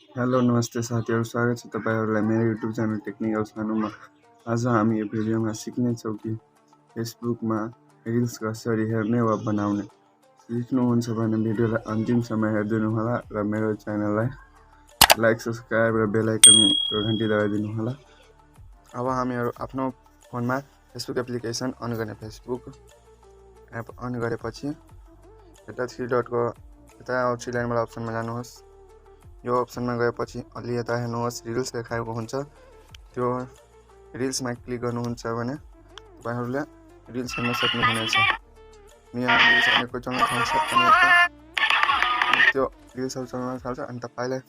Hello नमस्ते साथीहरू, स्वागत छ तपाईहरुलाई मेरो युट्युब च्यानल टेक्निकल सानुमा। आज हामी यो भिडियोमा सिक्नेछौँ कि फेसबुकमा रिल्स कसरी हेर्ने वा बनाउने। सिक्नुहुन्छ भने भिडियोलाई अन्तिमसम्म हेरिदिनु होला र मेरो च्यानललाई लाइक, सब्स्क्राइब र बेल आइकनको घन्टी दबाइदिनु होला। अब हामीहरू आफ्नो फोनमा फेसबुक एप्लिकेसन अन गर्ने। फेसबुक एप अन गरेपछि यता 3 डटको यता 3 लाइनवाला अप्सनमा जानुहोस्। यो अप्सनमा गएपछि अलि यता हेर्नुहोस्, रिल्स देखाएको हुन्छ। त्यो रिल्समा क्लिक गर्नुहुन्छ भने तपाईहरुले रिल्स हेर्न सक्नुहुनेछ। यहाँ रिल्स हेर्नेको चल्न थाल्छ अनि त्यो रिल्सहरु चल्न थाल्छ अनि तपाईले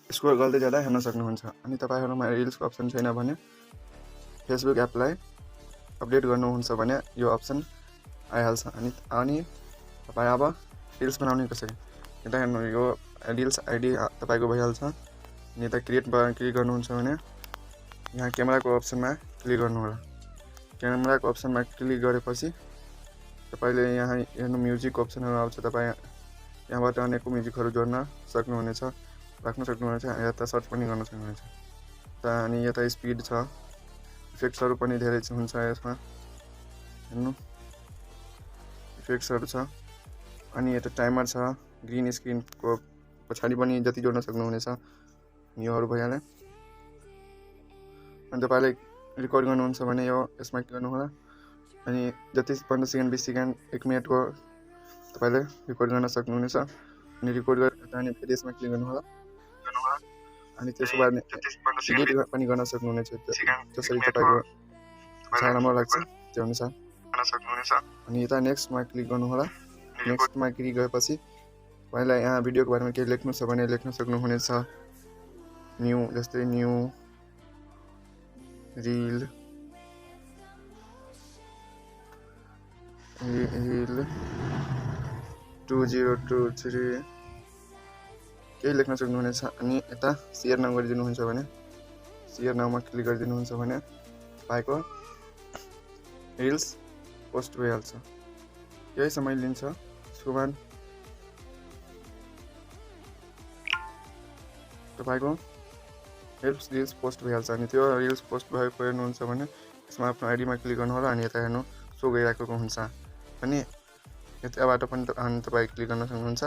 स्क्रोल गर्दै जाँदा हेर्न सक्नुहुन्छ। अनि तपाईहरुमा रिल्सको अप्सन छैन भने फेसबुक एपलाई अपडेट गर्नुहुन्छ भने यो अप्सन आइहाल्छ। अनि तपाई अब रिल्स बनाउने कसरी यता हेर्नु, यो रिल्स आइडी तपाईको भइहाल्छ। अनि यता क्रिएटमा क्लिक गर्नुहुन्छ भने यहाँ क्यामेराको अप्सनमा क्लिक गर्नु होला। क्यामेराको अप्सनमा क्लिक गरेपछि तपाईले यहाँ हेर्नु म्युजिक अप्सनहरु आउँछ। तपाई यहाँबाट अनेकौं म्युजिकहरु जोड्न सक्नुहुनेछ, राख्न सक्नुहुनेछ। यता सर्च पनि गर्न सक्नुहुनेछ। अनि यता स्पिड छ, इफेक्ट्सहरु पनि धेरै हुन्छ यसमा। हेर्नु इफेक्ट्सहरु छ। अनि यता टाइमर छ, ग्रीन स्क्रिनको पछाडि पनि जति जोड्न सक्नुहुनेछ योहरु भइहाल्यो। अनि तपाईले रेकर्ड गर्नुहुन्छ भने यो यसमा क्लिक गर्नु होला। अनि जति 15 सेकेन्ड 20 सेकेन्ड 1 मिनेटको तपाईले रेकर्ड गर्न सक्नुहुनेछ। अनि रेकर्ड गरेर अनि फेरि यसमा क्लिक गर्नु होला। अनि त्यसको बाद एडिट पनि गर्न सक्नुहुनेछ, जसरी तपाईको राम्रो लाग्छ त्यो अनुसार गर्न सक्नुहुनेछ। अनि यता नेक्स्टमा क्लिक गर्नु होला। नेक्स्टमा क्लिक गरेपछि तपाईलाई यहाँ भिडियोको बारेमा केही लेख्नु छ भने लेख्न सक्नुहुनेछ। न्यू जस्तै न्यू रिल 2023 केही लेख्न सक्नुहुनेछ। अनि यता शेयर नाउ गरिदिनुहुन्छ भने शेयर नाउमा क्लिक गरिदिनुहुन्छ भने तपाईको रिल्स पोस्ट भइहाल्छ। यही समय लिन्छ। त्यसको बाद तपाईको रिल्स पोस्ट भइहाल्छ। अनि त्यो रिल्स पोस्ट भएको हेर्नुहुन्छ भने यसमा आफ्नो आइडीमा क्लिक गर्नु होला। अनि यता हेर्नु सो गइराखेको हुन्छ। अनि यताबाट पनि तपाई क्लिक गर्न सक्नुहुन्छ।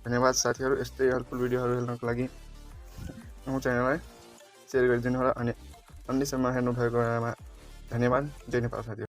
धन्यवाद साथीहरु, यस्तै हेल्पफुल भिडियोहरु हेर्नको लागि हाम्रो च्यानललाई शेयर गरिदिनु होला। अनि अन्तिमसम्म हेर्नु भएकोमा धन्यवाद। जय नेपाल साथीहरु।